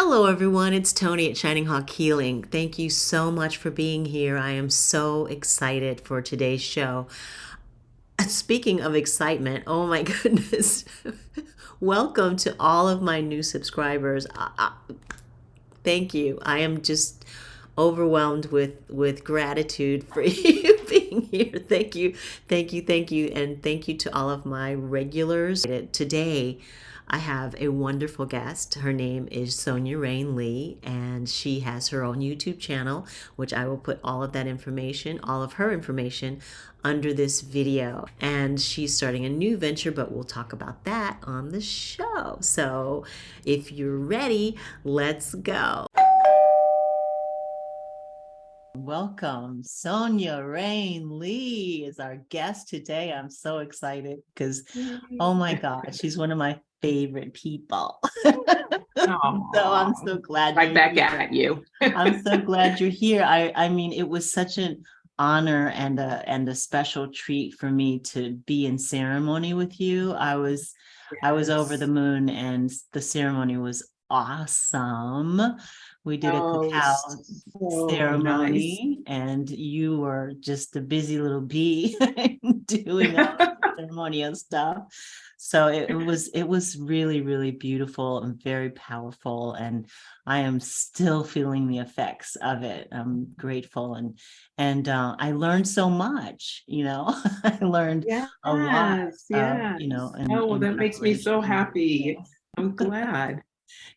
Hello, everyone. It's Tony at Shining Hawk Healing. Thank you so much for being here. I am so excited for today's show. Speaking of excitement, oh my goodness. Welcome to all of my new subscribers. Thank you. I am just overwhelmed with gratitude for you being here. Thank you. Thank you. Thank you. And thank you to all of my regulars. Today, I have a wonderful guest. Her name is Sonja Rayne Lee, and she has her own YouTube channel, which I will put all of that information, all of her information, under this video. And she's starting a new venture, but we'll talk about that on the show. So if you're ready, let's go. Welcome, Sonja Rayne Lee is our guest today. I'm so excited because, oh my God, she's one of my favorite people. So I'm so glad right you're back here. at you. I'm so glad you're here. I mean, it was such an honor and a special treat for me to be in ceremony with you. I was over the moon, and the ceremony was awesome. We did a cacao So ceremony, and you were just a busy little bee doing all the ceremonial stuff. So it was really, really beautiful and very powerful, and I am still feeling the effects of it. I'm grateful, and I learned so much. I learned a lot. Yes. In That makes me so preparation. happy. I'm glad.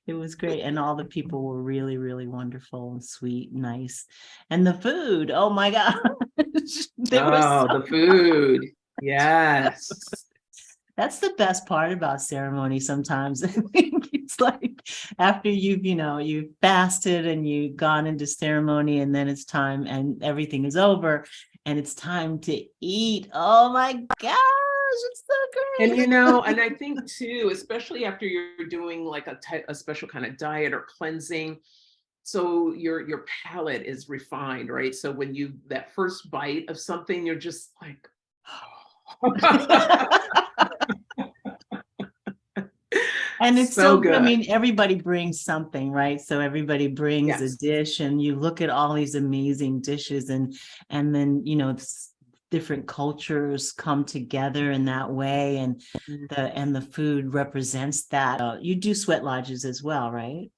It was great. And all the people were really, really wonderful and sweet, nice. And the food, oh my God. There was The food. Yes. That's the best part about ceremony sometimes. I think it's like after you've fasted and you've gone into ceremony, and then it's time and everything is over and it's time to eat. Oh my gosh, it's so great. And I think too, especially after you're doing like a special kind of diet or cleansing, so your palate is refined, right? So when that first bite of something, you're just like, And it's so good. good. I mean, everybody brings something, right? So everybody brings a Yes. dish, and you look at all these amazing dishes, and then different cultures come together in that way, and the food represents that. You do sweat lodges as well, right?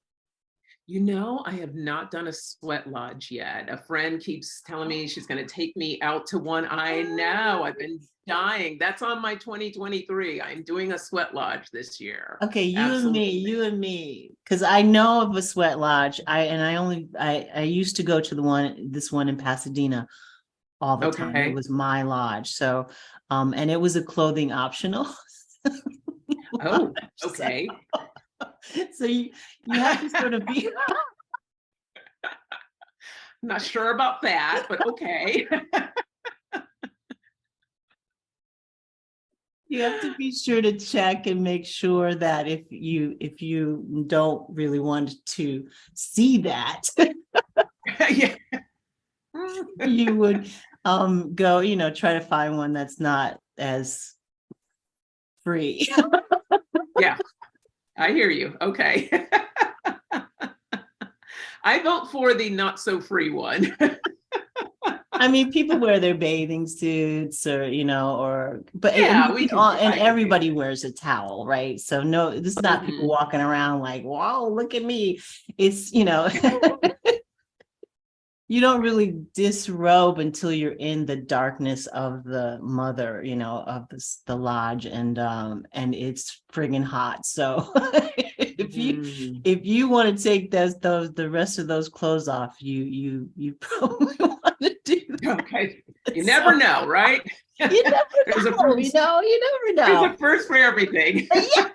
I have not done a sweat lodge yet. A friend keeps telling me she's going to take me out to one. I know, I've been dying. That's on my 2023. I'm doing a sweat lodge this year. Okay, Absolutely. you and me, because I know of a sweat lodge. I used to go to this one in Pasadena all the time. It Okay. was my lodge. So, and it was a clothing optional. Oh, okay. So you have to sort of be. Not sure about that, but okay. You have to be sure to check and make sure that if you don't really want to see that, Yeah. you would go, try to find one that's not as free. Yeah, I hear you. Okay. I vote for the not so free one. I mean, people wear their bathing suits, but Yeah, we can. and everybody wears a towel, right? So no, this is not people walking around like, "Wow, look at me." It's you don't really disrobe until you're in the darkness of the mother, of the lodge, and it's friggin' hot. So if you want to take the rest of those clothes off, you probably want to do that. Okay. You never know, right? You never know, you never know. There's a first for everything. Yeah,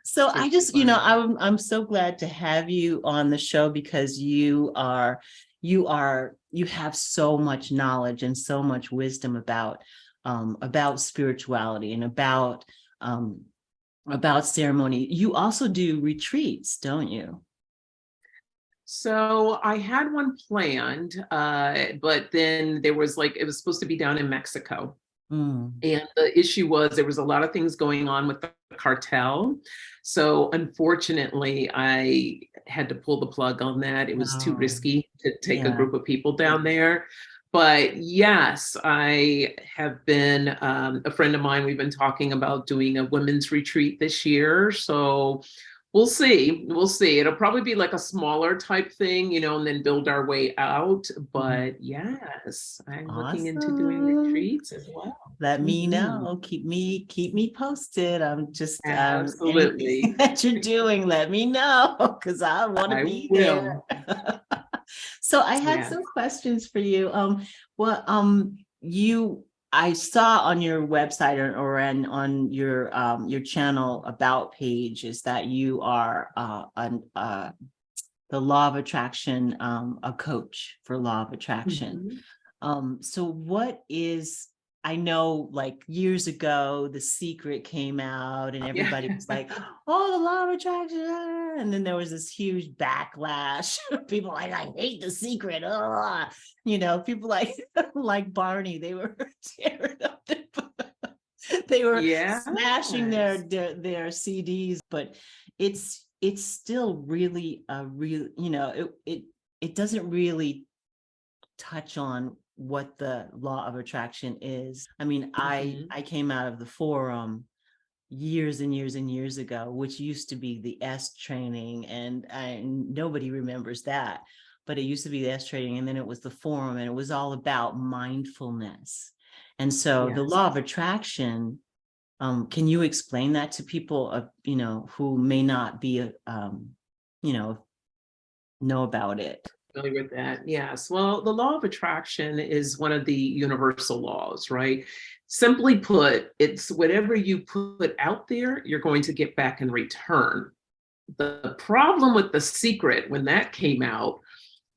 So I just, I'm so glad to have you on the show, because you have so much knowledge and so much wisdom about spirituality and about ceremony. You also do retreats, don't you? So I had one planned, but then it was supposed to be down in Mexico. Mm. And the issue was there was a lot of things going on with the cartel. So unfortunately, I had to pull the plug on that. It was too Oh, risky to take a yeah. group of people down there. But yes, I have been, a friend of mine, we've been talking about doing a women's retreat this year. So we'll see. We'll see. It'll probably be like a smaller type thing, and then build our way out. Mhm. But yes, I'm looking into doing Awesome. retreats as well. Let me Mhm. know. Keep me posted. I'm just anything Absolutely. that you're doing, let me know because I want to I be there. will. So I had Yeah. some questions for you. Well, you I saw on your website on your channel about page is that you are the law of attraction, a coach for law of attraction. Mhm. So what is, I know like years ago, The Secret came out and Yeah. everybody was like, oh, the law of attraction. And then there was this huge backlash. People like, I hate The Secret. Ugh. People like Barney, they were tearing up they were smashing Yes. their CDs, but it's still really a real, it doesn't really touch on what the law of attraction is. I mean, I Mhm. I came out of the forum years and years and years ago, which used to be the S training, and nobody remembers that, but it used to be the S training, and then it was the forum, and it was all about mindfulness. And so the Yes. law of attraction, can you explain that to people, who may not be, you know, know about it? Familiar with that. Yes. Well, the law of attraction is one of the universal laws, right? Simply put, it's whatever you put out there, you're going to get back in return. The problem with The Secret when that came out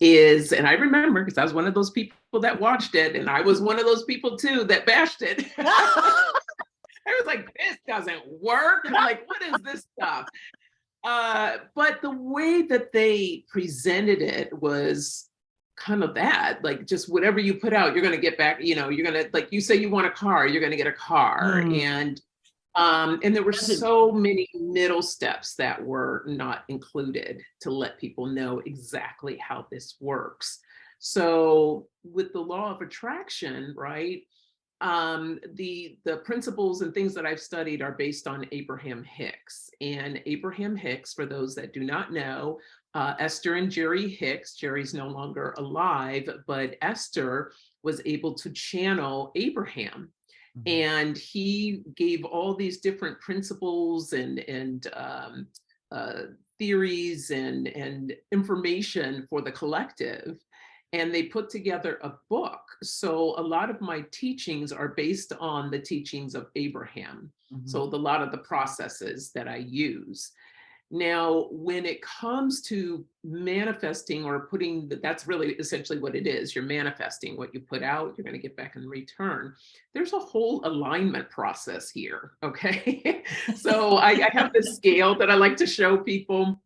is, and I remember because I was one of those people that watched it, and I was one of those people too that bashed it. I was like, this doesn't work. Like, what is this stuff? But the way that they presented it was kind of that, like just whatever you put out, you're going to get back. You're going to, like you say, you want a car, you're going to get a car, Hmm. and there were Does it? so many middle steps that were not included to let people know exactly how this works. So with the law of attraction, right? The principles and things that I've studied are based on Abraham Hicks. And Abraham Hicks, for those that do not know, Esther and Jerry Hicks, Jerry's no longer alive, but Esther was able to channel Abraham. Mhm. And he gave all these different principles and uh, theories and information for the collective, and they put together a book. So a lot of my teachings are based on the teachings of Abraham. So Mhm. a lot of the processes that I use. Now, when it comes to manifesting or putting, that's really essentially what it is. You're manifesting what you put out, you're going to get back in return. There's a whole alignment process here. Okay. So I have this scale that I like to show people.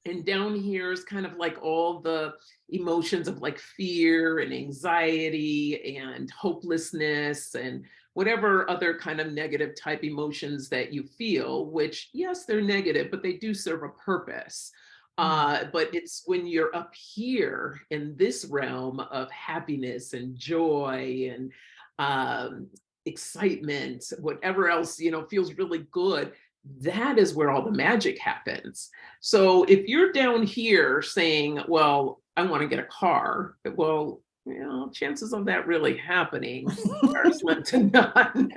And down here is kind of like all the emotions of like fear and anxiety and hopelessness and whatever other kind of negative type emotions that you feel, which, yes, they're negative, but they do serve a purpose. Hmm. But it's when you're up here in this realm of happiness and joy and um, excitement, whatever else, feels really good. That is where all the magic happens. So if you're down here saying, well, I want to get a car, well, chances of that really happening are slim to none.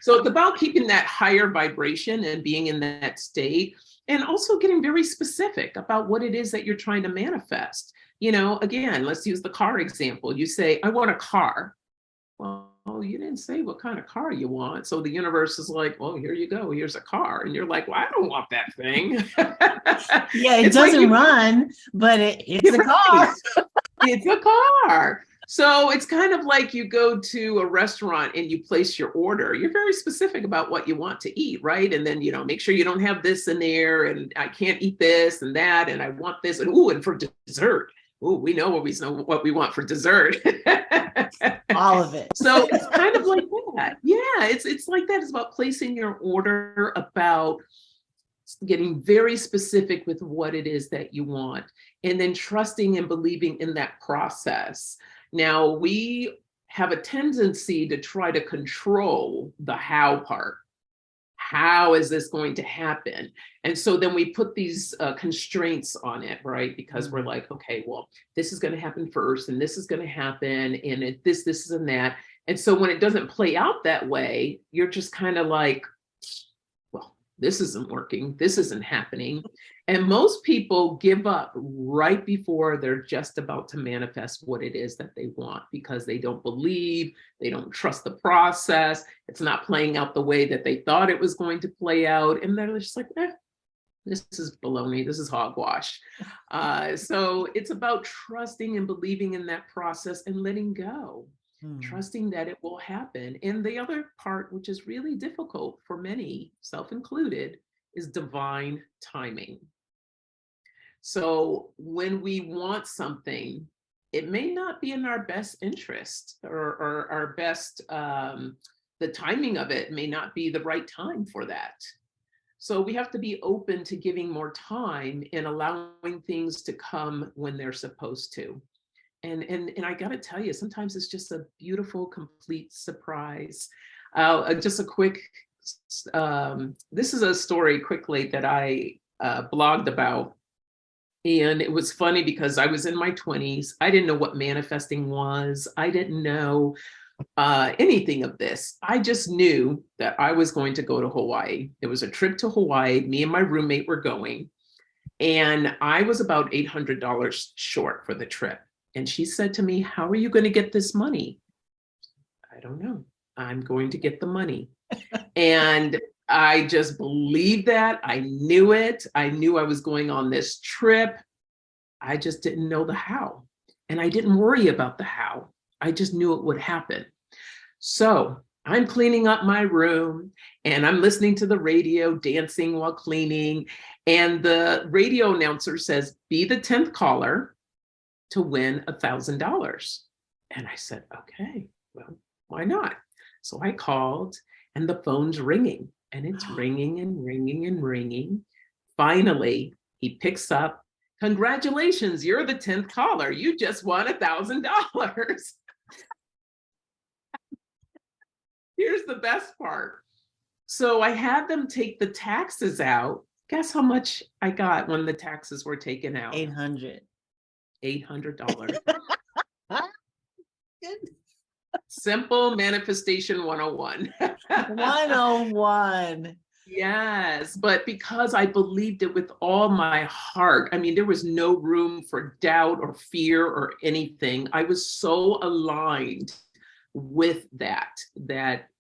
So it's about keeping that higher vibration and being in that state, and also getting very specific about what it is that you're trying to manifest. Again, let's use the car example. You say, I want a car. Well, you didn't say what kind of car you want. So the universe is like, well, here you go. Here's a car. And you're like, well, I don't want that thing. Yeah, it It's like doesn't you, run, but it's you're a car. right. It's a car. So it's kind of like you go to a restaurant and you place your order. You're very specific about what you want to eat, right? And then, make sure you don't have this in there, and I can't eat this and that, and I want this, and ooh, and for dessert. oh, we know what we want for dessert. All of it. So it's kind of like that. Yeah, it's like that. It's about placing your order, about getting very specific with what it is that you want, and then trusting and believing in that process. Now, we have a tendency to try to control the how part. How is this going to happen? And so then we put these constraints on it, right? Because we're like, okay, well, this is going to happen first, and this is going to happen, and this, and that. And so when it doesn't play out that way, you're just kind of like, well, this isn't working. This isn't happening. And most people give up right before they're just about to manifest what it is that they want, because they don't believe, they don't trust the process. It's not playing out the way that they thought it was going to play out. And they're just like, this is baloney. This is hogwash. So it's about trusting and believing in that process and letting go. Trusting that it will happen. And the other part, which is really difficult for many, self included, is divine timing. So when we want something, it may not be in our best interest, or our best, the timing of it may not be the right time for that. So we have to be open to giving more time and allowing things to come when they're supposed to. And I got to tell you, sometimes it's just a beautiful, complete surprise. Just a quick, this is a story quickly that I blogged about. And it was funny because I was in my 20s. I didn't know what manifesting was. I didn't know anything of this. I just knew that I was going to go to Hawaii. It was a trip to Hawaii. Me and my roommate were going. And I was about $800 short for the trip. And she said to me, "How are you going to get this money?" I don't know. I'm going to get the money. And I just believed that. I knew it. I knew I was going on this trip. I just didn't know the how. And I didn't worry about the how. I just knew it would happen. So I'm cleaning up my room and I'm listening to the radio, dancing while cleaning. And the radio announcer says, "Be the 10th caller to win $1,000. And I said, okay, well, why not? So I called, and the phone's ringing, and it's ringing and ringing and ringing. Finally, he picks up. "Congratulations, you're the 10th caller. You just won $1,000. Here's the best part. So I had them take the taxes out. Guess how much I got when the taxes were taken out? 800. $800. Simple manifestation 101. 101. Yes, but because I believed it with all my heart, I mean, there was no room for doubt or fear or anything. I was so aligned with that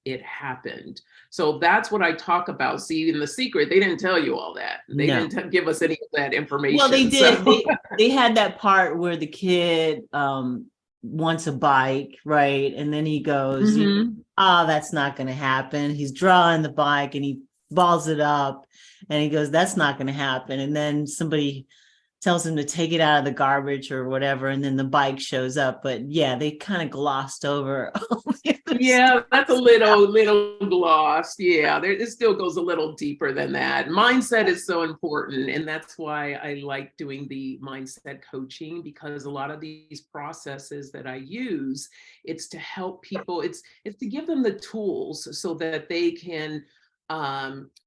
it happened. So that's what I talk about. See, in The Secret, they didn't tell you all that. They didn't give us any of that information. Well, they did. So. They had that part where the kid wants a bike, right? And then he goes, "Oh, that's not going to happen." He's drawing the bike and he balls it up and he goes, "That's not going to happen." And then somebody tells him to take it out of the garbage or whatever, and then the bike shows up. But yeah, they kind of glossed over. Yeah, that's a little glossed. Yeah, it still goes a little deeper than that. Mindset is so important, and that's why I like doing the mindset coaching, because a lot of these processes that I use, it's to help people. It's to give them the tools so that they can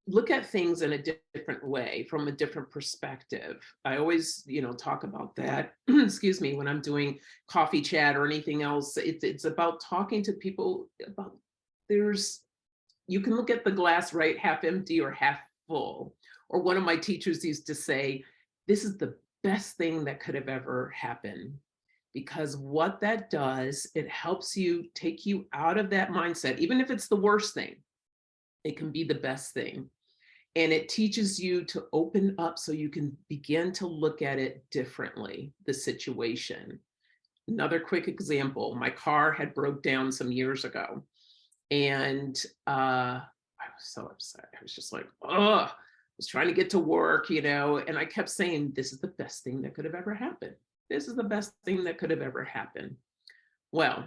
look at things in a different way, from a different perspective. I always, talk about that, excuse me, when I'm doing coffee chat or anything else. It's about talking to people about you can look at the glass, right, half empty or half full. Or one of my teachers used to say, "This is the best thing that could have ever happened." Because what that does, it helps you take you out of that mindset, even if it's the worst thing. It can be the best thing. And it teaches you to open up so you can begin to look at it differently, the situation. Another quick example, my car had broke down some years ago. And I was so upset. I was just like, oh, I was trying to get to work, and I kept saying, "This is the best thing that could have ever happened." This is the best thing that could have ever happened. Well,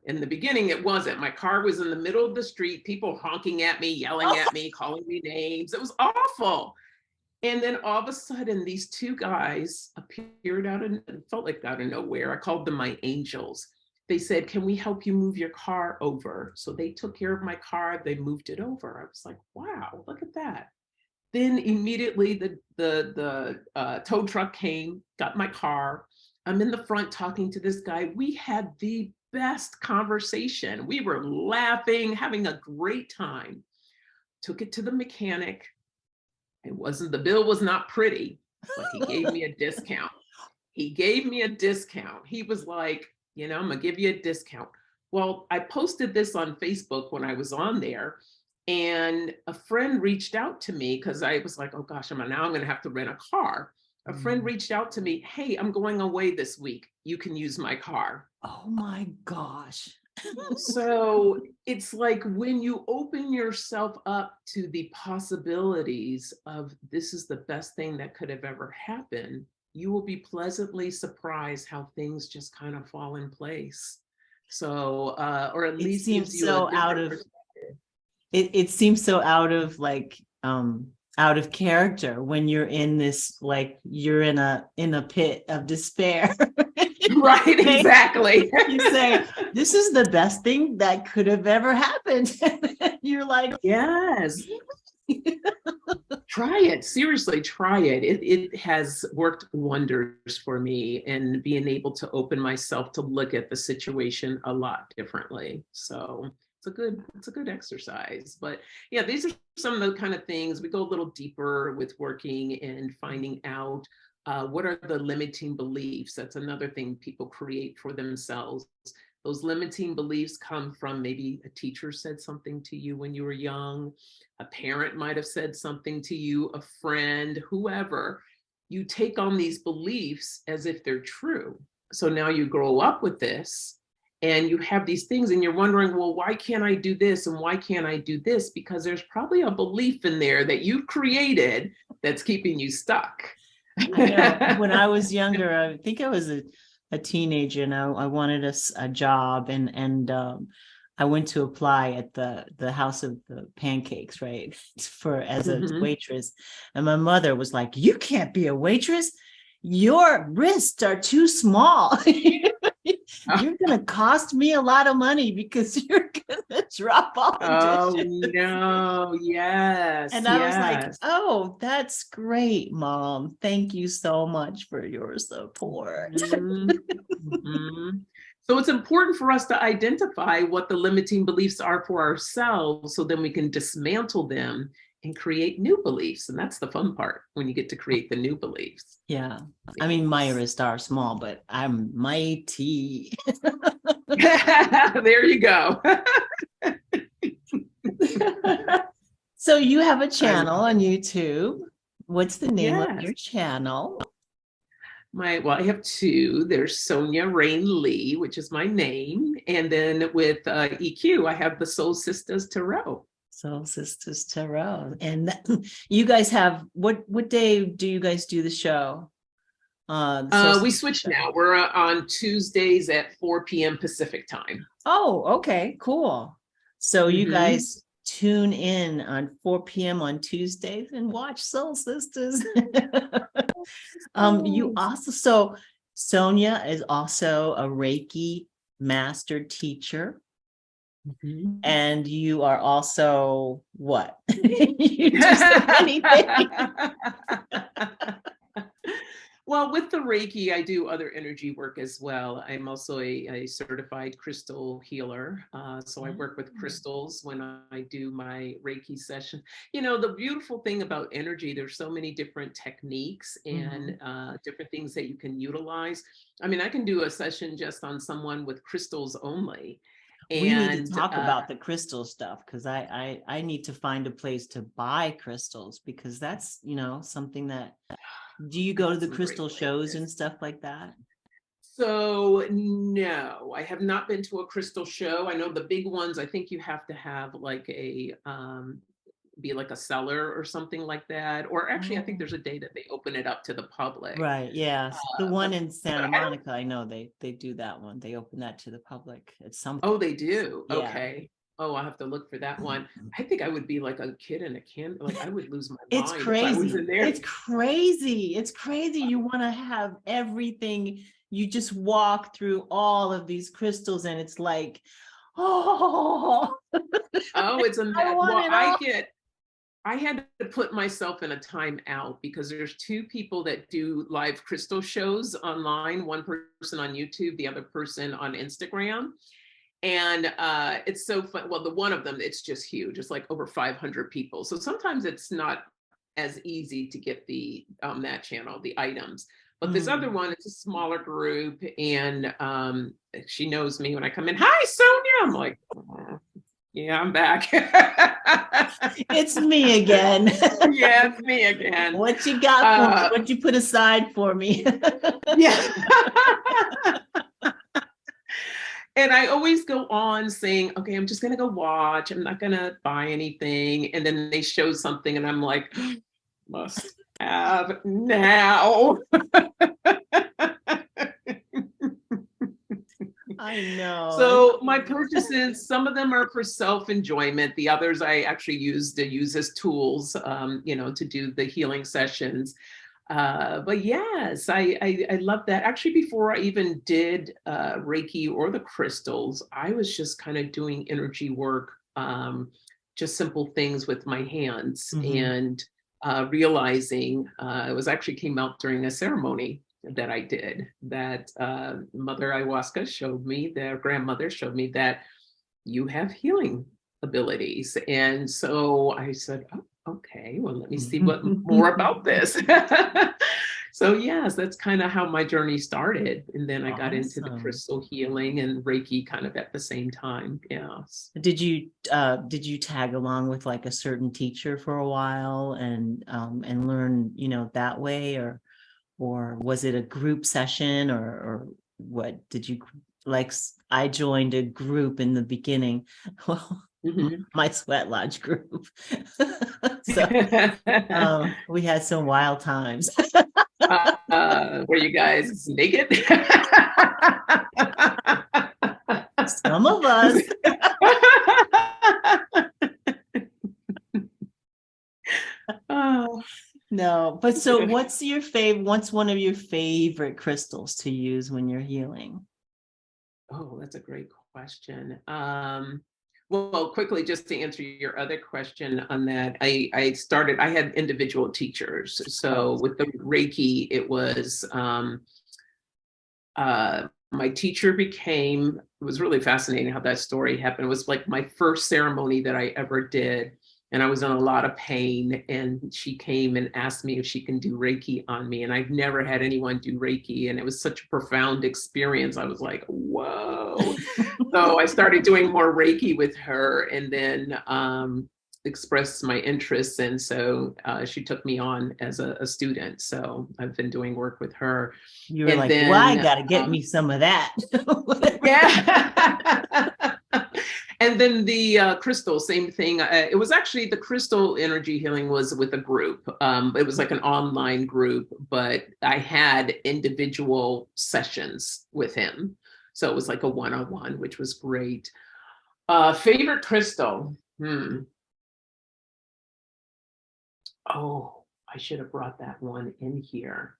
in the beginning, it wasn't. My car was in the middle of the street, people honking at me, yelling at me, calling me names. It was awful. And then all of a sudden, these two guys appeared out of, it felt like out of nowhere. I called them my angels. They said, "Can we help you move your car over?" So they took care of my car. They moved it over. I was like, wow, look at that. Then immediately the tow truck came, got my car. I'm in the front talking to this guy. We had the best conversation. We were laughing, having a great time. Took it to the mechanic. The bill was not pretty, but he gave me a discount. He gave me a discount. He was like, I'm gonna give you a discount. Well, I posted this on Facebook when I was on there, and a friend reached out to me because I was like, oh gosh, now I'm gonna have to rent a car. A friend reached out to me, "Hey, I'm going away this week. You can use my car." Oh my gosh. So it's like when you open yourself up to the possibilities of this is the best thing that could have ever happened, you will be pleasantly surprised how things just kind of fall in place. So, or at It least gives seems you a so out different of perspective. it seems so out of out of character when you're in this, like you're in a pit of despair. Right, exactly. You say, this is the best thing that could have ever happened. You're like, Yes. Try it. Seriously, try it. It has worked wonders for me and being able to open myself to look at the situation a lot differently. So it's a good exercise. But yeah, these are some of the kind of things we go a little deeper with working and finding out what are the limiting beliefs. That's another thing people create for themselves. Those limiting beliefs come from maybe a teacher said something to you when you were young, a parent might have said something to you, a friend, whoever. You take on these beliefs as if they're true. So now you grow up with this and you have these things and you're wondering, well, why can't I do this? And why can't I do this? Because there's probably a belief in there that you've created that's keeping you stuck. I know. When I was younger, I think I was a teenager, and I wanted a job, and I went to apply at the House of the Pancakes, right, for as a Mhm. waitress, and my mother was like, "You can't be a waitress. Your wrists are too small. You're gonna cost me a lot of money because you're gonna drop all the Oh dishes." no, yes, And I was like, yes. oh, that's great, Mom. Thank you so much for your support. Mhm, mhm. So it's important for us to identify what the limiting beliefs are for ourselves so then we can dismantle them and create new beliefs. And that's the fun part when you get to create the new beliefs. Yeah. I mean, my wrists are small, but I'm mighty. There you go. So you have a I channel on YouTube. What's the name of yes. your channel? I have two. There's Sonja Rayne Lee, which is my name. And then with EQ, I have the Soul Sisters Tarot. Soul Sisters Tarot. And you guys have what day do you guys do the show? The Soul We Sisters switch show. now. We're on Tuesdays at 4 p.m. Pacific time. Oh, okay, cool. So you Mhm. guys tune in on 4 p.m. on Tuesdays and watch Soul Sisters. You Oh. also, so Sonja is also a Reiki master teacher, Mhm. and you are also what? You do so many things. Well, with the Reiki, I do other energy work as well. I'm also a certified crystal healer. So I work with crystals when I do my Reiki session. The beautiful thing about energy, there's so many different techniques and Mhm. different things that you can utilize. I mean, I can do a session just on someone with crystals only. We need to And talk about the crystal stuff, because I need to find a place to buy crystals, because that's, something that, do you I go to got the some great crystal shows and places. stuff like that? So no, I have not been to a crystal show. I know the big ones, I think you have to have like be like a cellar or something like that. Or actually, I think Oh, there's a day that they open it up to the public. right. Yes. The But one in Santa I don't. Monica, I know they do that one. They open that to the public. It's Oh, something. they do. Yeah. Okay. Oh, I'll have to look for that one. I think I would be like a kid in a can. Like I would lose my It's mind if I was crazy. in there. It's crazy. It's crazy. You want to have everything. You just walk through all of these crystals and it's like, oh, Oh, it's a I mess. want Well, it all. I had to put myself in a timeout because there's two people that do live crystal shows online, one person on YouTube, the other person on Instagram. And it's so fun. Well, the one of them, it's just huge. It's like over 500 people. So sometimes it's not as easy to get the that channel, the items. But this other Mm. one, it's a smaller group, and she knows me when I come in. Hi, Sonia. I'm like, "Oh, yeah, I'm back." It's me again. Yeah, it's me again. What you got for me? Uh, What you put aside for me? yeah. And I always go on saying, okay, I'm just going to go watch. I'm not going to buy anything. And then they show something, and I'm like, must have now. I know. So my purchases, some of them are for self-enjoyment. The others I actually use as tools, to do the healing sessions. But yes, I love that. Actually, before I even did Reiki or the crystals, I was just kind of doing energy work, just simple things with my hands, Mhm. and realizing it was actually came out during a ceremony that I did, that Mother Ayahuasca showed me, their grandmother showed me that you have healing abilities. And so I said, oh, okay, well, let me see what more about this. So yes, that's kind of how my journey started. And then I got into the Awesome. crystal healing and Reiki kind of at the same time. Yes. Did you tag along with like a certain teacher for a while and learn, that way, or was it a group session, or what did you like? I joined a group in the beginning. Well, Mhm. my sweat lodge group. So we had some wild times. Were you guys naked? Some of us. Oh, No, but so what's one of your favorite crystals to use when you're healing? oh, that's a great question. Well, quickly, just to answer your other question on that, I had individual teachers. Oh, So with the Reiki, it was my teacher it was really fascinating how that story happened. It was like my first ceremony that I ever did. And I was in a lot of pain. And she came and asked me if she can do Reiki on me. And I've never had anyone do Reiki. And it was such a profound experience. I was like, whoa. So I started doing more Reiki with her, and then expressed my interests. And so she took me on as a student. So I've been doing work with her. you were And like, well, I then got to get me some of that. yeah. And then the crystal, same thing. It was actually the crystal energy healing was with a group. It was like an online group, but I had individual sessions with him. So it was like a one-on-one, which was great. Favorite crystal? Oh, I should have brought that one in here.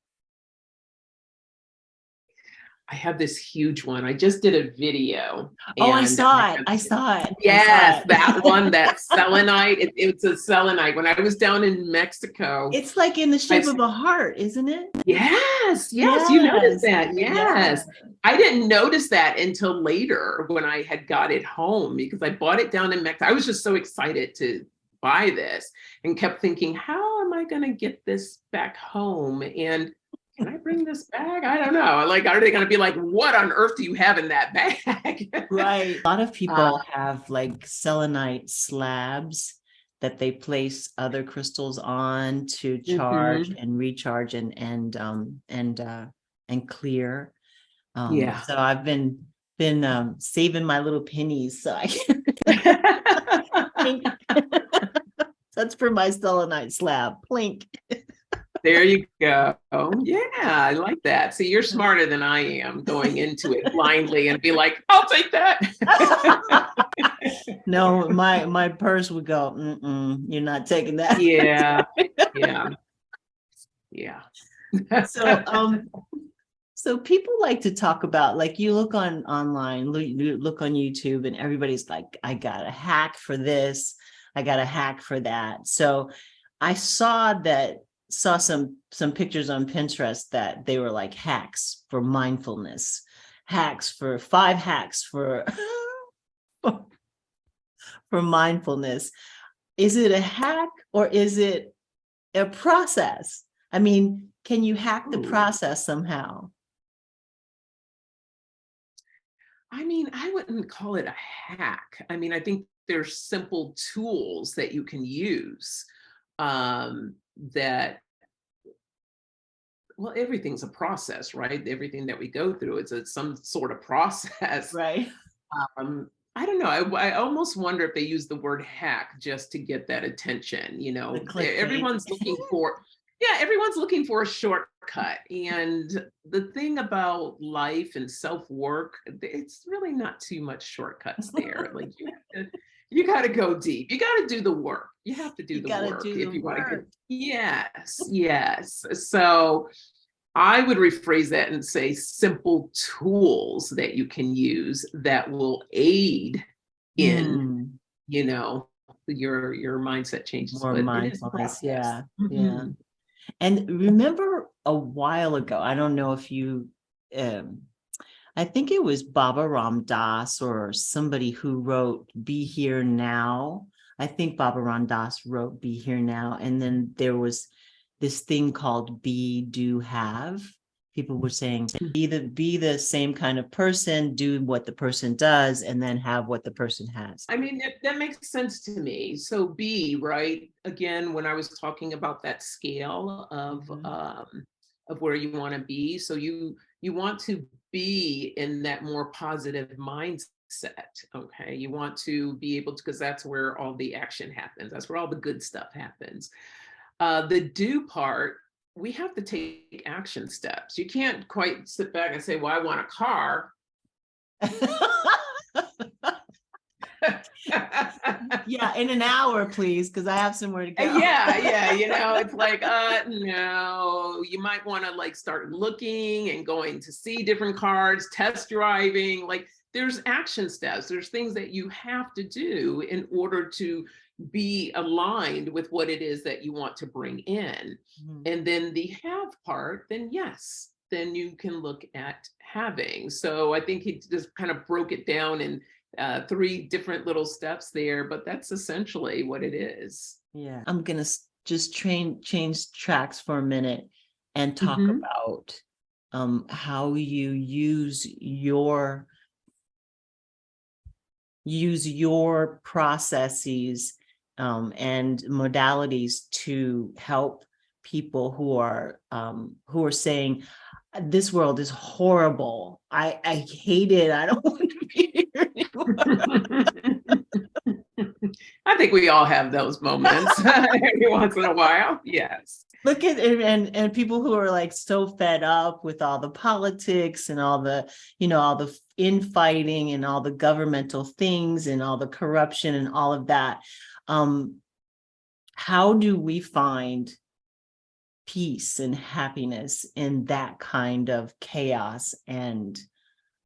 I have this huge one. I just did a video, Oh, I and I saw it. have, I saw it. I saw yes, that one, it. that selenite. It's a selenite. When I was down in Mexico, It's like in the I shape of a heart, isn't it? yes, you noticed Yes. that. Yes. Yes. I didn't notice that until later when I had got it home, because I bought it down in Mexico. I was just so excited to buy this and kept thinking, how am I going to get this back home? And can I bring this bag? I don't know. Like, are they going to be like, what on earth do you have in that bag? Right. A lot of uh, people have like selenite slabs that they place other crystals on to charge mhm. and recharge and clear. Yeah. So I've been saving my little pennies so I can That's for my selenite slab. Plink. There you go. Yeah, I like that. See, you're smarter than I am going into it blindly and be like, I'll take that. No, my purse would go, you're not taking that. Yeah, yeah, yeah. So so people like to talk about, like, you look on online, you look on YouTube, and everybody's like, I got a hack for this, I got a hack for that. So I saw some pictures on Pinterest that they were like hacks for mindfulness, hacks for 5 hacks for for mindfulness. Is it a hack or is it a process? I mean, can you hack the Ooh. process somehow? I mean, I wouldn't call it a hack. I mean, I think there's simple tools that you can use that, well, everything's a process, right? Everything that we go through, some sort of process. Right. I don't know. I almost wonder if they use the word hack just to get that attention. The clickbait. Everyone's looking for a shortcut. And the thing about life and self-work, it's really not too much shortcuts there. Like you got to go deep. You got to do the work. You have to do You the got to work do if the you want to work. get. Yes, yes. So I would rephrase that and say simple tools that you can use that will aid in, Hmm. you know, your mindset changes. More But it is a mindfulness. process. Yeah. Yeah. Mhm. And remember a while ago, I don't know if you, um, I think it was Baba Ram Dass or somebody who wrote Be Here Now. I think Baba Ram Dass wrote Be Here Now. And then there was this thing called Be, Do, Have. People were saying, be the same kind of person, do what the person does, and then have what the person has. I mean, that makes sense to me. So B, right? Again, when I was talking about that scale Mhm. of where you want to be, so you want to be in that more positive mindset. Okay, you want to be able to, because that's where all the action happens. That's where all the good stuff happens. The do part, we have to take action steps. You can't quite sit back and say, "Well, I want a car." Yeah, in an hour, please, because I have somewhere to go. Yeah, it's like, no, you might want to like start looking and going to see different cars, test driving. Like there's action steps, there's things that you have to do in order to be aligned with what it is that you want to bring in. Mhm. And then the have part, then yes, then you can look at having. So I think he just kind of broke it down in 3 different little steps there, but that's essentially what it is. Yeah, I'm gonna just change tracks for a minute and talk Mhm. about how you use your processes and modalities to help people who are saying this world is horrible. I hate it. I don't want to be here anymore. I think we all have those moments every once in a while. Yes. Look at it, and people who are like so fed up with all the politics and all the, all the infighting and all the governmental things and all the corruption and all of that. Um, how do we find peace and happiness in that kind of chaos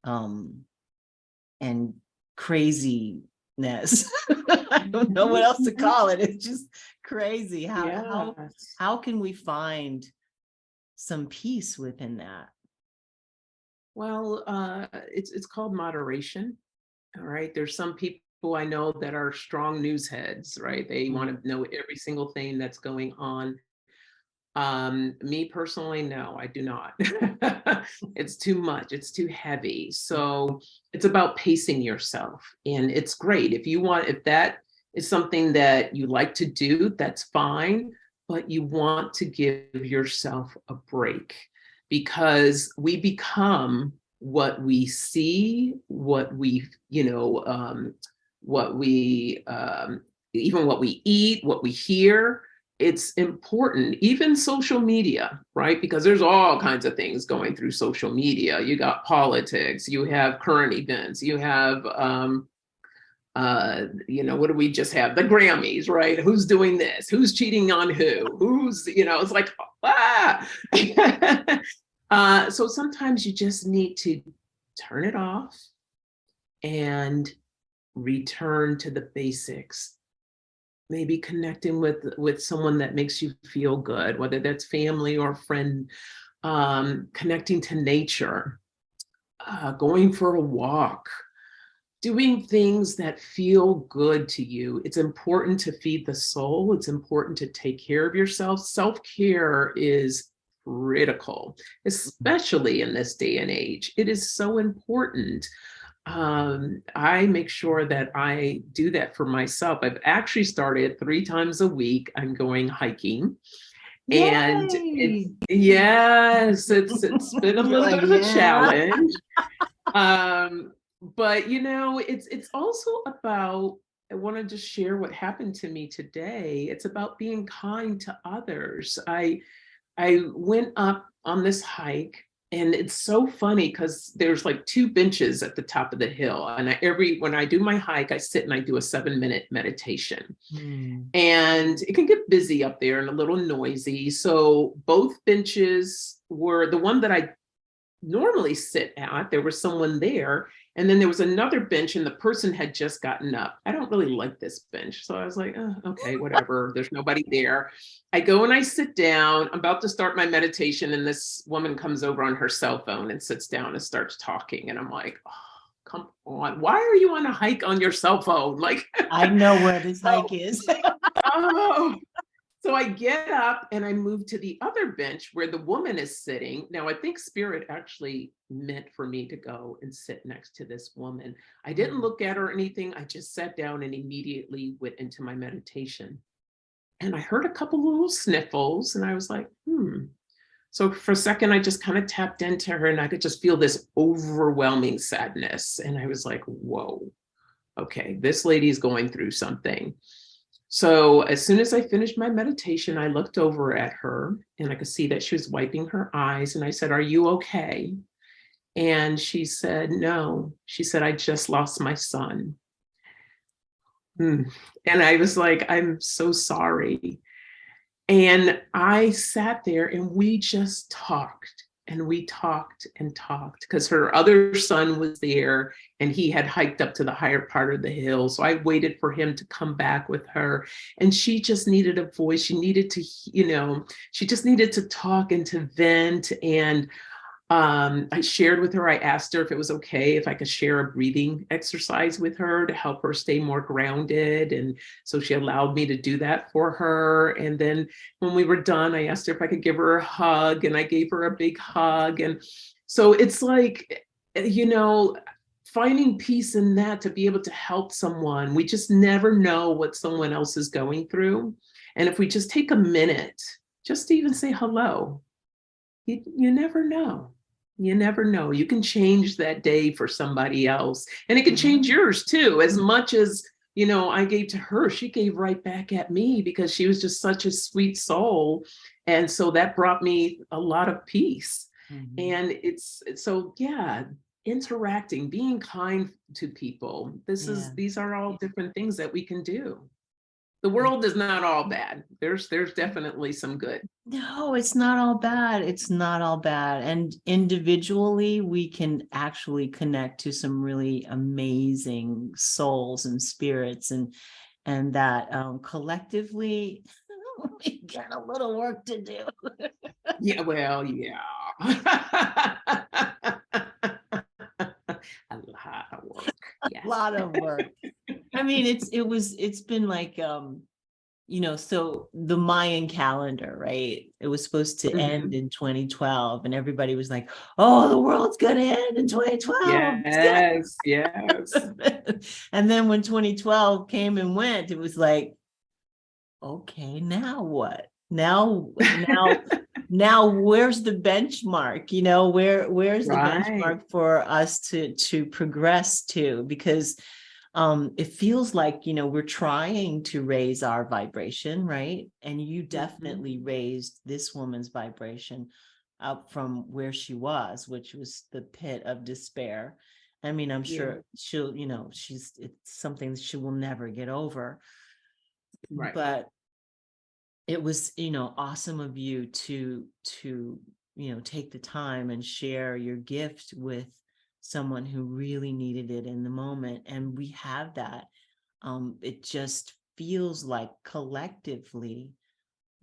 um and craziness? I don't know what else to call it. It's just crazy. Yes. How can we find some peace within that? Well, it's called moderation. All right. There's some people I know that are strong news heads, right? They want Mm. to know every single thing that's going on. Me personally, no, I do not. It's too much, it's too heavy. So it's about pacing yourself. And it's great. If that is something that you like to do, that's fine. But you want to give yourself a break because we become what we see, what we even what we eat, what we hear. It's important, even social media, right? Because there's all kinds of things going through social media. You got politics, you have current events, you have, what do we just have? The Grammys, right? Who's doing this? Who's cheating on who? Who's, it's like, ah. So sometimes you just need to turn it off and return to the basics. Maybe connecting with someone that makes you feel good, whether that's family or friend, connecting to nature, going for a walk, doing things that feel good to you. It's important to feed the soul. It's important to take care of yourself. Self-care is critical, especially in this day and age. It is so important. I make sure that I do that for myself. I've actually started 3 times a week. I'm going hiking. And Yay! it's been a little Like, bit of a yeah. challenge. But it's also about, I want to just share what happened to me today. It's about being kind to others. I went up on this hike, and it's so funny because there's like 2 benches at the top of the hill. And when I do my hike, I sit and I do a 7-minute meditation. Hmm. And it can get busy up there and a little noisy. So both benches were the one that I normally sit at. There was someone there. And then there was another bench, and the person had just gotten up. I don't really like this bench. So I was like, oh, okay, whatever. There's nobody there. I go and I sit down. I'm about to start my meditation, and this woman comes over on her cell phone and sits down and starts talking. And I'm like, oh, come on. Why are you on a hike on your cell phone? Like, I know where this so, hike is. oh, so I get up and I move to the other bench where the woman is sitting. Now, I think Spirit actually meant for me to go and sit next to this woman. I didn't look at her or anything. I just sat down and immediately went into my meditation. And I heard a couple little sniffles, and I was like, So for a second, I just kind of tapped into her, and I could just feel this overwhelming sadness. And I was like, whoa, okay, this lady's going through something. So as soon as I finished my meditation, I looked over at her, and I could see that she was wiping her eyes. And I said, are you okay? And she said, no. She said, I just lost my son. And I was like, I'm so sorry. And I sat there, and we just talked. And we talked and talked, because her other son was there, and he had hiked up to the higher part of the hill. So I waited for him to come back with her. And she just needed a voice. She needed to, she just needed to talk and to vent. And I shared with her, I asked her if it was okay if I could share a breathing exercise with her to help her stay more grounded. And so she allowed me to do that for her. And then when we were done, I asked her if I could give her a hug, and I gave her a big hug. And so it's like, finding peace in that, to be able to help someone. We just never know what someone else is going through. And if we just take a minute, just to even say hello, you never know. You never know. You can change that day for somebody else. And it can change yours too. As much as, I gave to her, she gave right back at me, because she was just such a sweet soul. And so that brought me a lot of peace. And it's so, yeah, interacting, being kind to people. These are all different things that we can do. The world is not all bad. There's definitely some good. No, it's not all bad. It's not all bad. And individually, we can actually connect to some really amazing souls and spirits, and that collectively, we got a little work to do. Yeah, well, yeah. A lot of work. Yes. A lot of work. I mean, it's been like so the Mayan calendar, right? It was supposed to end in 2012, and everybody was like, oh, the world's gonna end in 2012. Yes, yes. And then when 2012 came and went, it was like, okay, now what? Now where's the benchmark? Where's the Right. benchmark for us to progress to? Because it feels like, we're trying to raise our vibration, right? And you Mhm. definitely raised this woman's vibration up from where she was, which was the pit of despair. I mean, I'm Yeah, sure she'll, it's something that she will never get over. right. But it was, awesome of you to take the time and share your gift with someone who really needed it in the moment. And we have that. It just feels like collectively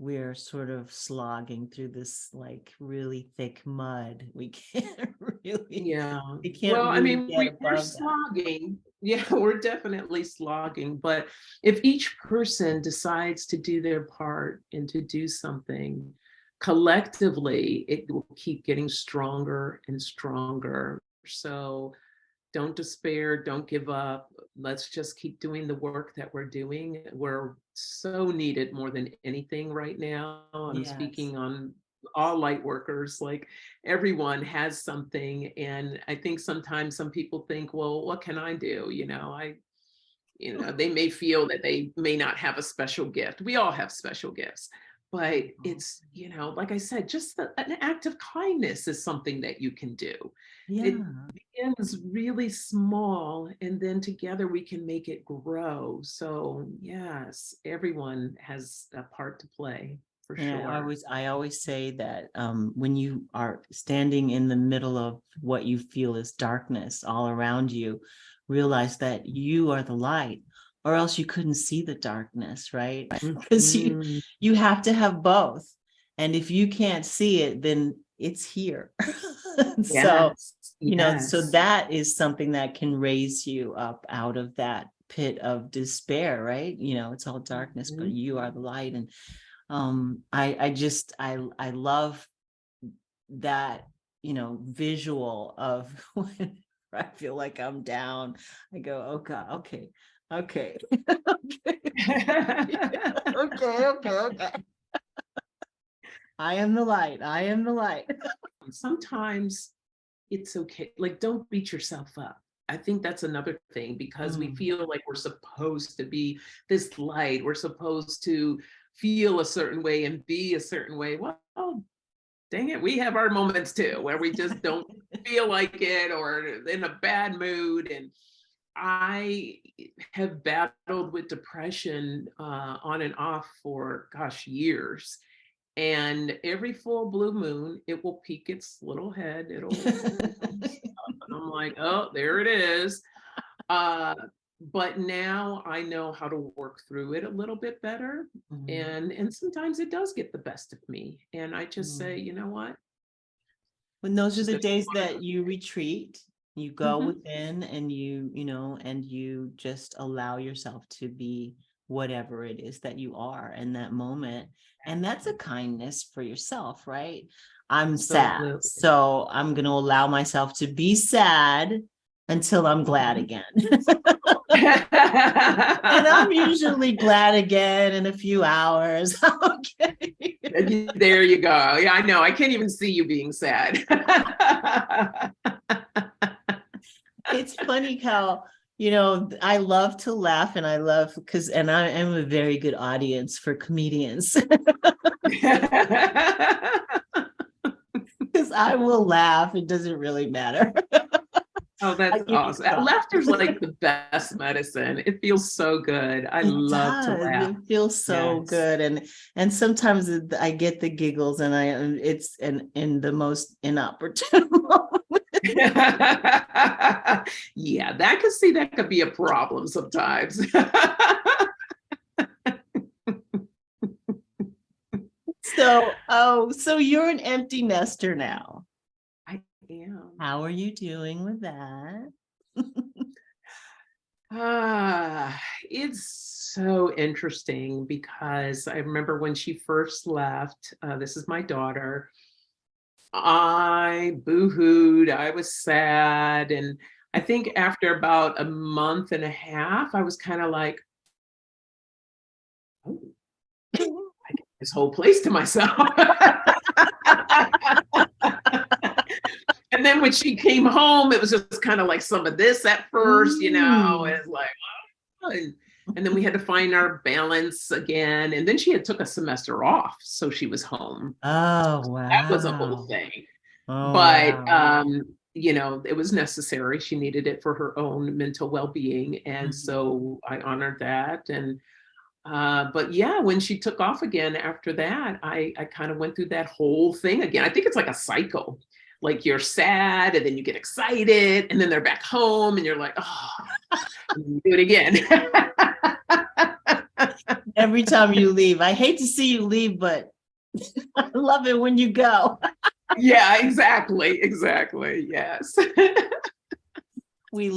we're sort of slogging through this like really thick mud. We can't really Yeah. we can't Well, I really mean, get we're above that. slogging. Yeah, we're definitely slogging. But if each person decides to do their part and to do something collectively, it will keep getting stronger and stronger. So don't despair, don't give up. Let's just keep doing the work that we're doing. We're so needed more than anything right now. I'm Yes. speaking on all light workers, like everyone has something. And I think sometimes some people think, well, what can I do? They may feel that they may not have a special gift. We all have special gifts, but Mhm. it's, like I said, just an act of kindness is something that you can do. It Yeah. begins really small, and then together we can make it grow. So, yes, everyone has a part to play for And sure. I always say that when you are standing in the middle of what you feel is darkness all around you, realize that you are the light, or else you couldn't see the darkness, right? Because Mhm. you have to have both. And if you can't see it, then it's here. So, Yes, so yes. that is something that can raise you up out of that pit of despair, right? It's all darkness, but Mhm. you are the light. And I love that, visual of when I feel like I'm down. I go, oh God, okay, okay. Okay, okay. I am the light. I am the light. Sometimes it's okay. Like, don't beat yourself up. I think that's another thing, because we Mm, feel like we're supposed to be this light. We're supposed to feel a certain way and be a certain way. Well, dang it, we have our moments too where we just don't feel like it, or in a bad mood. And I have battled with depression on and off for, gosh, years. And every full blue moon, it will peek its little head. It'll come up, and I'm like, oh, there it is. Uh, but now I know how to work through it a little bit better. mm, And sometimes it does get the best of me. And I just say, mm. you know what? When those are Just the gonna days that you retreat, you go Mhm. within and and you just allow yourself to be whatever it is that you are in that moment. And that's a kindness for yourself, right? I'm sad, Absolutely. so I'm going to allow myself to be sad until I'm glad Mhm. again. And I'm usually glad again in a few hours. Okay. There you go. Yeah, I know. I can't even see you being sad. It's funny how, I love to laugh and I love and I am a very good audience for comedians because I will laugh. It doesn't really matter. Oh, I that's give you awesome. props. Laughter's like the best medicine. It feels so good. I It love to does. laugh. It feels so Yes. good. And sometimes I get the giggles and it's in the most inopportune moment. Yeah, that could see that could be a problem sometimes. So you're an empty nester now. I am. How are you doing with that? It's so interesting, because I remember when she first left, this is my daughter, I boohooed, I was sad. And I think after about a month and a half, I was kind of like, oh, I get this whole place to myself. And then when she came home, it was just kind of like some of this at first, Mm. it's like, And then we had to find our balance again. And then she had took a semester off, so she was home. Oh, That was a whole wow. thing. Oh, But wow. it was necessary. She needed it for her own mental well-being. And Mhm. so I honored that. And but yeah, when she took off again after that, I kind of went through that whole thing again. I think it's like a cycle. Like you're sad and then you get excited and then they're back home and you're like, oh, and then you do it again. Every time you leave, I hate to see you leave, but I love it when you go. Yeah, exactly. Exactly. Yes. We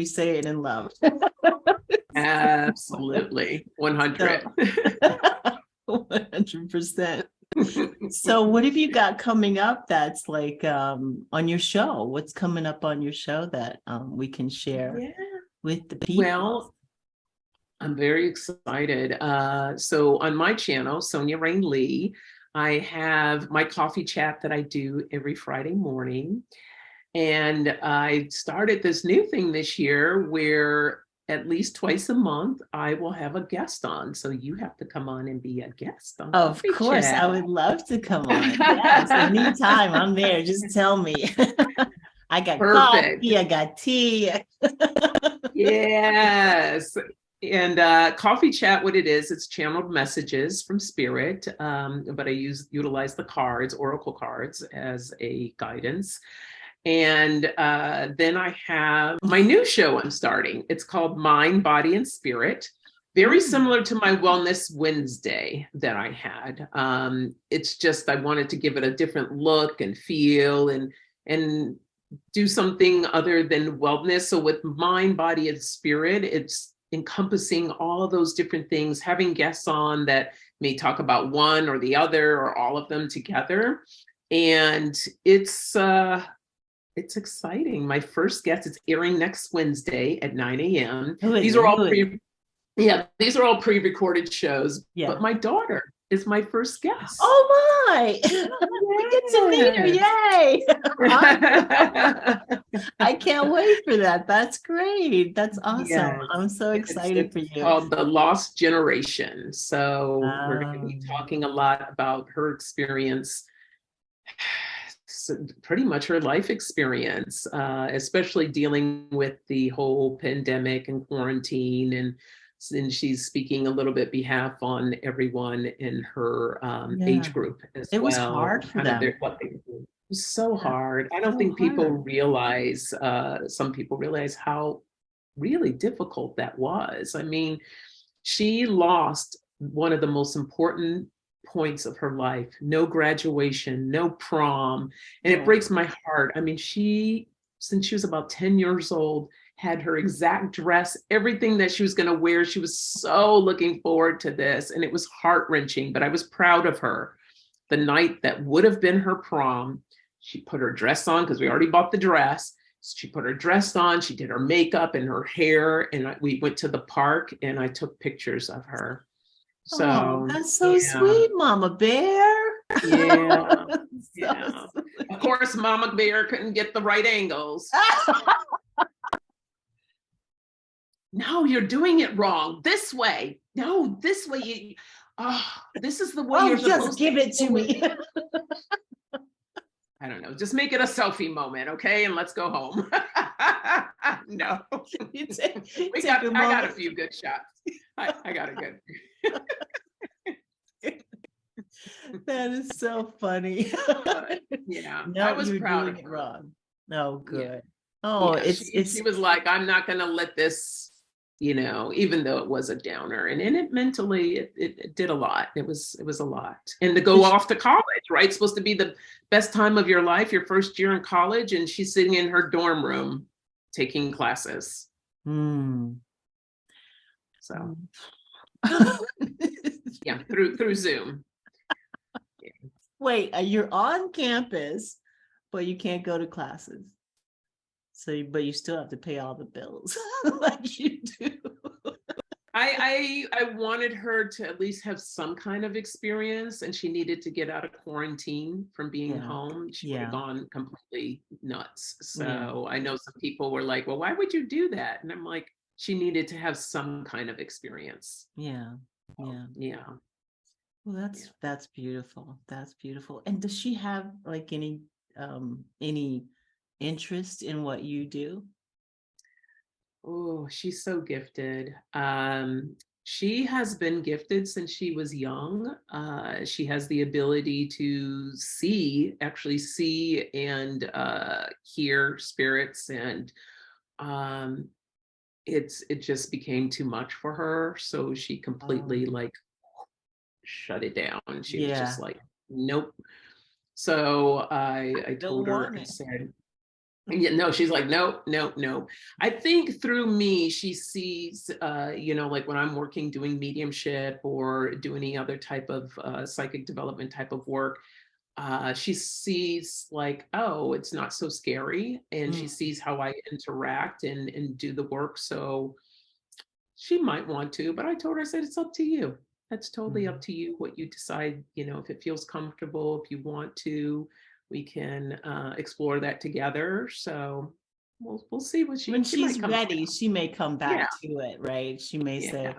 say it in love. Absolutely. 100. So 100%. So what have you got coming up that's like on your show? What's coming up on your show that we can share Yeah. with the people? Well, I'm very excited. So on my channel, Sonja Rayne Lee, I have my coffee chat that I do every Friday morning. And I started this new thing this year where at least twice a month I will have a guest on. So you have to come on and be a guest on Of Coffee course, I Chat. would love to come on. Yes, anytime I'm there, just tell me. I got Perfect. coffee, I got tea. Yes. And Coffee Chat, what it is, it's channeled messages from spirit, but I utilize the cards, oracle cards, as a guidance. And then I have my new show I'm starting. It's called Mind, Body, and Spirit. Very Mm. similar to my Wellness Wednesday that I had. It's just I wanted to give it a different look and feel and do something other than wellness. So with mind, body, and spirit, it's encompassing all of those different things, having guests on that may talk about one or the other or all of them together. And it's exciting. My first guest, it's airing next Wednesday at 9 a.m. Do it, These are all do it. these are all pre-recorded shows, but Yeah. my daughter is my first guest. Oh my, we get to meet her. Yes. Yay. I can't wait for that. That's great. That's awesome. Yes, I'm so excited it's for you. called The Lost Generation. So we're going to be Um, talking a lot about her experience, pretty much her life experience, especially dealing with the whole pandemic and quarantine. And she's speaking a little bit behalf on everyone in her yeah, age group as it was well, hard for kind of them. what they do. It was so Yeah, hard. I don't so think people hard. realize, some people realize how really difficult that was. I mean, she lost one of the most important points of her life: no graduation, no prom. And it Oh, breaks my heart. I mean, since she was about 10 years old, had her exact dress, everything that she was going to wear. She was so looking forward to this. And it was heart wrenching, but I was proud of her. The night that would have been her prom, she put her dress on because we already bought the dress. She put her dress on, she did her makeup and her hair, and we went to the park and I took pictures of her. oh, So, that's so yeah, sweet, Mama Bear. yeah, So yeah. Of sweet. course, Mama Bear couldn't get the right angles. No, you're doing it wrong. This way. No, this way. Oh, this is the way Oh, you're just supposed to give it to do it. me. I don't know. Just make it a selfie moment, okay? And let's go home. No, You take a I got a moment. few good shots. I got a good. That is so funny. But yeah, I No, was you're proud of doing it her. wrong. Oh, Yeah, good. Oh, yeah. it's She was like, I'm not going to let this, even though it was a downer, and it mentally it did a lot. It was a lot, and to go off to college, right? It's supposed to be the best time of your life, your first year in college, and she's sitting in her dorm room taking classes. Hmm. So yeah, through Zoom. Yeah. Wait, you're on campus, but you can't go to classes. But you still have to pay all the bills like you do. I wanted her to at least have some kind of experience, and she needed to get out of quarantine from being Yeah, home. She would have yeah, gone completely nuts. yeah. So I know some people were like, "Well, why would you do that?" And I'm like, she needed to have some kind of experience. Yeah. So, Yeah. yeah. Well, Yeah. that's beautiful. That's beautiful. And does she have like any interest in what you do? Oh, she's so gifted. She has been gifted since she was young. She has the ability to actually see and hear spirits, and um, it just became too much for her. So she completely Um, like shut it down. She was just yeah. like, nope. So I Don't told her, want I it. said, yeah, no, she's like, nope, nope, nope. I think through me, she sees, like when I'm working doing mediumship or do any other type of psychic development type of work, she sees like, oh, it's not so scary. And she Mm, sees how I interact and do the work. So she might want to, but I told her, I said, it's up to you. That's totally up mm. to you what you decide, if it feels comfortable, if you want to, we can explore that together. So we'll see what When she might she's come ready, around. she may come Yeah, back to it, right? She may say,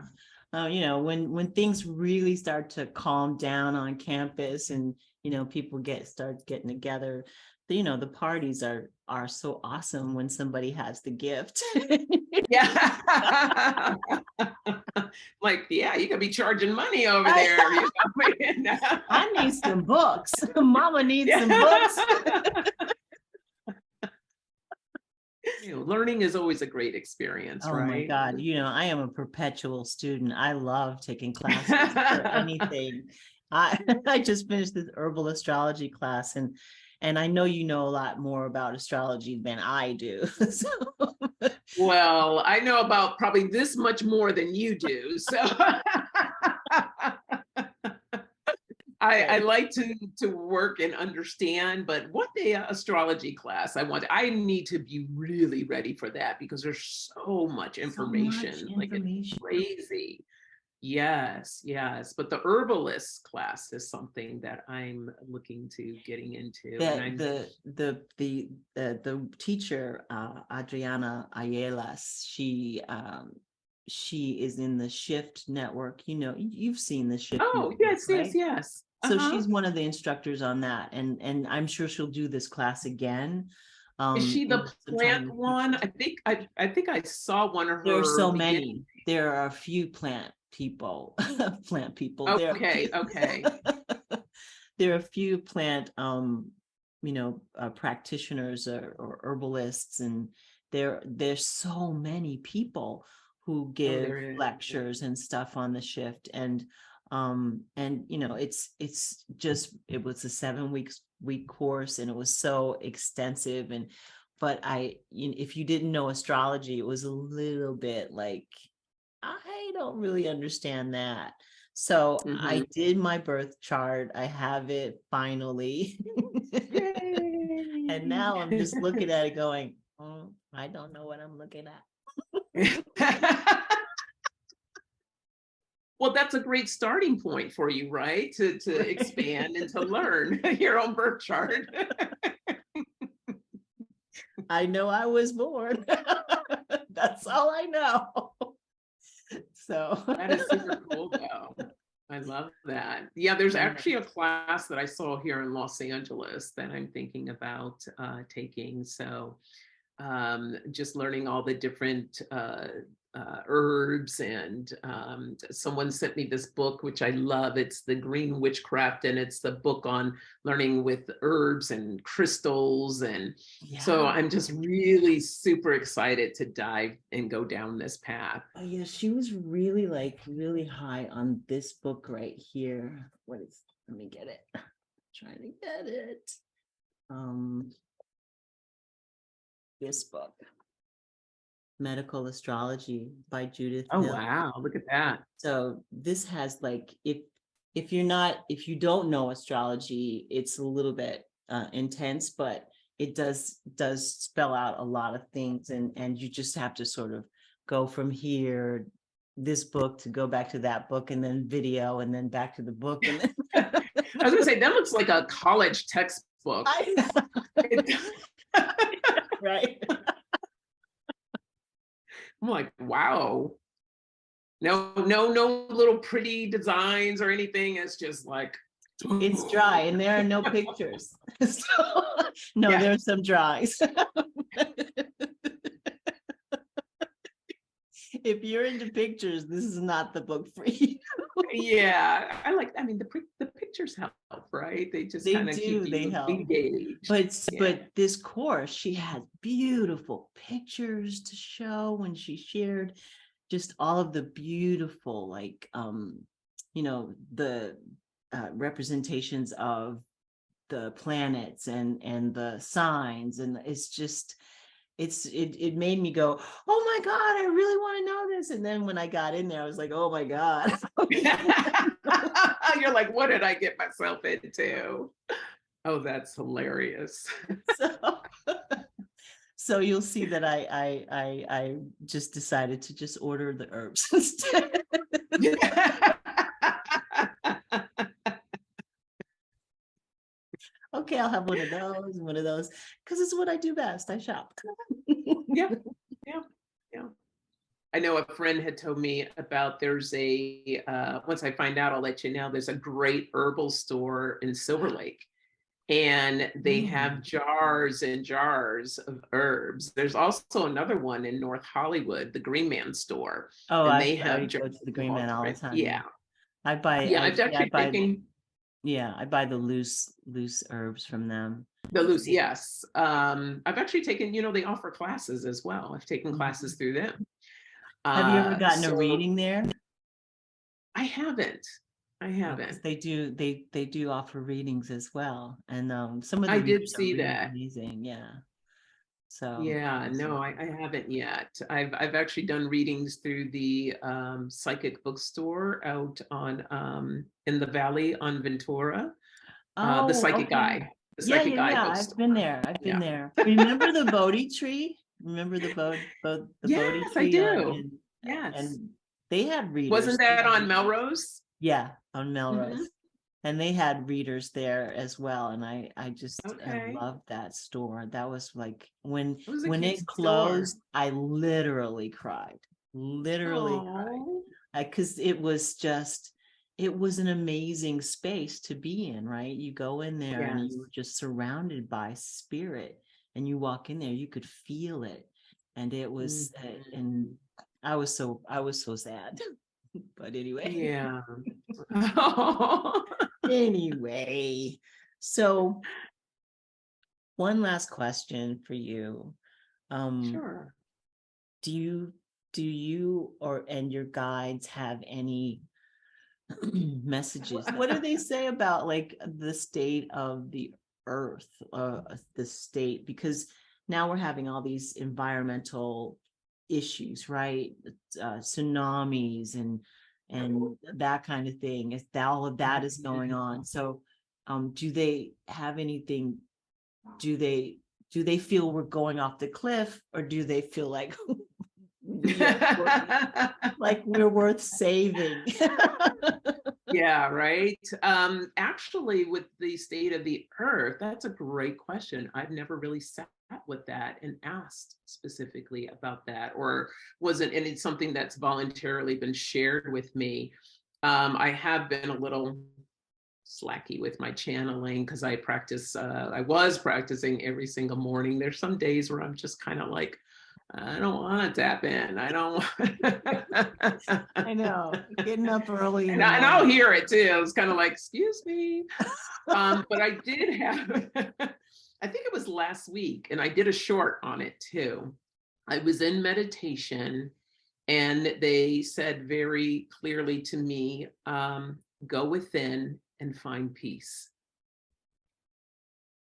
yeah. when things really start to calm down on campus and people start getting together, the parties are so awesome when somebody has the gift. Yeah. Like, yeah, you could be charging money over there, I, I need some books. Mama needs some books. Yeah. Learning is always a great experience, Oh my right? God. I am a perpetual student. I love taking classes for anything. I I just finished this herbal astrology class and I know you know a lot more about astrology than I do. So Well, I know about probably this much more than you do. So I right. like to work and understand, but one day astrology class, I need to be really ready for that because there's so much So much information, like it's information. crazy. Yes, yes. But the herbalist class is something that I'm looking to getting into. And That I'm the teacher Adriana Ayelas, she is in the Shift network. You've seen the Shift oh, network, yes, yes, right? yes. So Uh-huh. she's one of the instructors on that, and I'm sure she'll do this class again Is she the sometime plant in the one? future. I think I saw one of There are her so begin. many. There are a few plant people, plant people. Okay, okay. There are a few plant, practitioners or herbalists, and there's so many people who Oh, give there is. lectures and stuff on the shift, and it was a 7 week course, and it was so extensive, but if you didn't know astrology, it was a little bit like, I don't really understand that. So Mhm. I did my birth chart. I have it finally. And Yay. now I'm just looking at it going, I don't know what I'm looking at. Well, that's a great starting point for you, right? To Right. expand and to learn your own birth chart. I know I was born. That's all I know. So That is super cool, though. I love that. Yeah, there's yeah. actually a class that I saw here in Los Angeles that I'm thinking about taking. So just learning all the different herbs. And someone sent me this book, which I love. It's The Green Witchcraft, and it's the book on learning with herbs and crystals. And so Yeah. I'm just really super excited to dive and go down this path. Oh yeah, she was really high on this book right here. Let me get it. Trying to get it. Um, this book, Medical Astrology by Judith Oh, Hill. wow. Look at that. So this has like, if you don't know astrology, it's a little bit intense, but it does spell out a lot of things, and you just have to sort of go from here, this book, to go back to that book, and then video, and then back to the book, and then I was going to say, that looks like a college textbook. I know. It- Right. I'm like, wow. No little pretty designs or anything. It's just like, It's dry and there are no pictures. So, no, yeah, there's some drawings. If you're into pictures, this is not the book for you. yeah. I mean, the pictures help, right? They just They kind of keep do, they you help. engaged. Yeah. But this course, she had beautiful pictures to show when she shared just all of the beautiful, like the representations of the planets and the signs, and it's just it made me go, oh my God, I really want to know this. And then when I got in there, I was like, oh my God. You're like, what did I get myself into? Oh, that's hilarious. so so you'll see that I just decided to just order the herbs instead. Okay, I'll have one of those, because it's what I do best. I shop. Yeah, yeah, yeah. I know a friend had told me about there's a once I find out, I'll let you know. There's a great herbal store in Silver Lake, and they have Mm. jars and jars of herbs. There's also another one in North Hollywood, the Green Man store, Oh, and they I have jars go to the of Green all Man all the different. time. Yeah, Yeah, I buy yeah. I've I actually buy taken yeah, I buy the loose herbs from them. the loose. Yes, I've actually taken. They offer classes as well. I've taken classes Mhm. through them. Have you ever gotten a So reading there? I haven't. I Because haven't. they do offer readings as well, and some of the I did readers are see really that. amazing. Yeah, so Yeah, no, so I haven't yet. I've actually done readings through the psychic bookstore out on in the valley on Ventura. The oh, psychic okay. guy, the Yeah, psychic yeah, guy yeah. I've been bookstore. there. I've been Yeah. there. Remember the Bodhi tree? Remember the Bodhi Yes, I tree do. in Yes. and they had readers Wasn't there. that on Melrose? Yeah, on Hmm. Melrose. And they had readers there as well. And I just Okay. loved that store. That was like It was a when cute it store. closed, I literally cried. Literally cried. Oh, Because it was an amazing space to be in, right? You go in there and yes. you were just surrounded by spirit, and you walk in there, you could feel it. And it was Mhm. and I was so sad. But anyway. Yeah. Anyway, so one last question for you. Um, Sure. do you or and your guides have any messages? What do they say about like the state of the earth, the state? Because now we're having all these environmental issues, right? Tsunamis and that kind of thing. If all of that is going Mhm. on, so do they have anything? Do they do they feel we're going off the cliff, or do they feel like we're worth saving? Yeah, right. Actually, with the state of the earth, that's a great question. I've never really sat with that and asked specifically about that, or wasn't, and it's something that's voluntarily been shared with me. I have been a little slacky with my channeling because I was practicing every single morning. There's some days where I'm just kind of like, I don't want to tap in. I don't. I know, getting up early in the And I'll morning. hear it too. It's kind of like, excuse me. But I did have, I think it was last week, and I did a short on it too. I was in meditation, and they said very clearly to me, go within and find peace.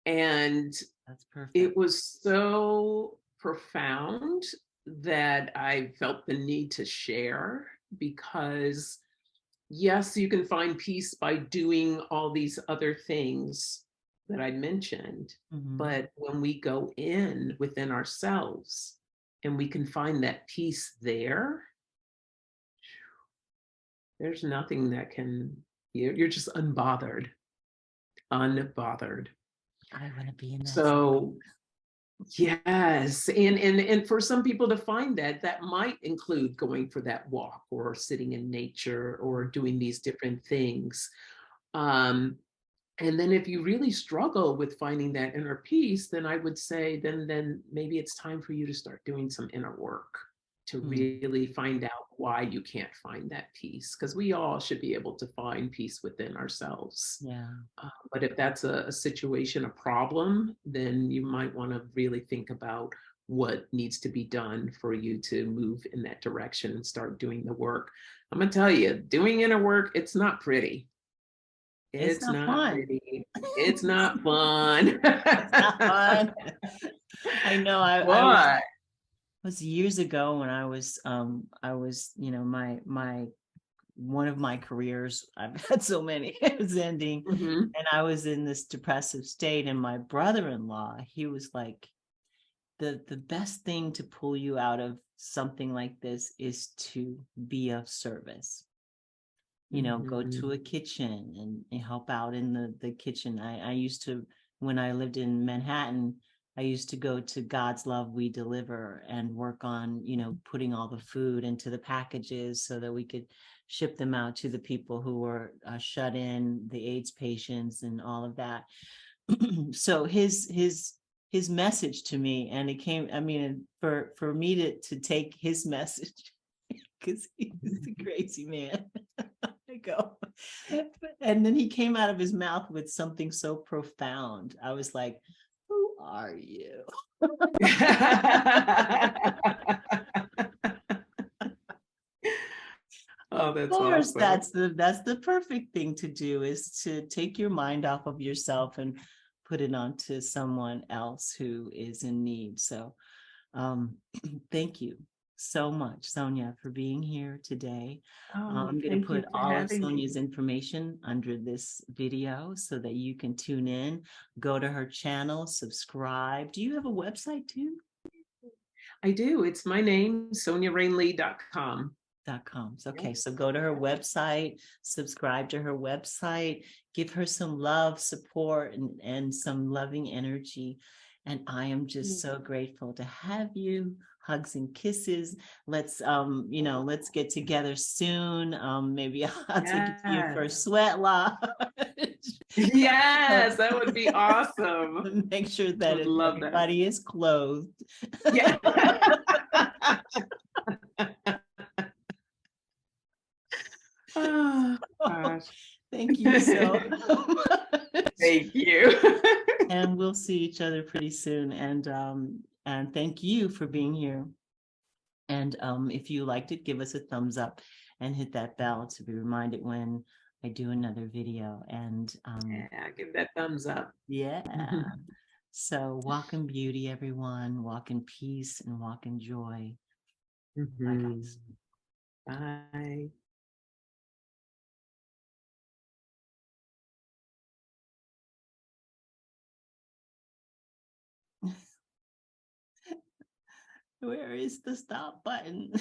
And That's perfect. it was so profound that I felt the need to share, because yes, you can find peace by doing all these other things that I mentioned. Mhm. But when we go in within ourselves and we can find that peace there, there's nothing that can, you're just unbothered, unbothered. I want to be in that So space. Yes, and for some people to find that, that might include going for that walk or sitting in nature or doing these different things. Um, and then if you really struggle with finding that inner peace, then I would say then maybe it's time for you to start doing some inner work to Mm, really find out why you can't find that peace, because we all should be able to find peace within ourselves. yeah. But if that's a situation, a problem, then you might want to really think about what needs to be done for you to move in that direction and start doing the work. I'm going to tell you, doing inner work, it's not pretty. It's It's not not fun. pretty. It's not fun. It's not fun. I know. I But was years ago when I was, my one of my careers, I've had so many, it was ending, mhm. and I was in this depressive state, and my brother-in-law, he was like, the best thing to pull you out of something like this is to be of service. Go to a Mhm. kitchen and help out in the kitchen. I used to, when I lived in Manhattan, I used to go to God's Love We Deliver and work on, putting all the food into the packages so that we could ship them out to the people who were shut in, the AIDS patients and all of that. So his message to me, and it came, I mean, for me to take his message, because he's a crazy man. I go. And then he came out of his mouth with something so profound. I was like, who are you? Oh, Of that's course, awesome. that's the perfect thing to do, is to take your mind off of yourself and put it onto someone else who is in need. So um, thank you so much, Sonja, for being here today. Oh, I'm going to thank you put for all of having Sonja's me. information under this video so that you can tune in, go to her channel, subscribe. Do you have a website too? I do. It's my name, sonjaraynelee.com. .com. Yep. Okay, so go to her website, subscribe to her website, give her some love, support, and some loving energy. And I am just so grateful to have you. Hugs and kisses. Let's get together soon. Maybe I'll take it to you for a Yes. sweat lodge. Yes, that would be awesome. Make sure I that would love that. everybody is clothed. Yeah. Oh, gosh. Thank you so much. Thank you. And we'll see each other pretty soon. And thank you for being here. And if you liked it, give us a thumbs up and hit that bell to be reminded when I do another video. And Yeah, give that thumbs up. yeah. So walk in beauty, everyone. Walk in peace and walk in joy. Bye, Mhm. guys. Bye. Where is the stop button?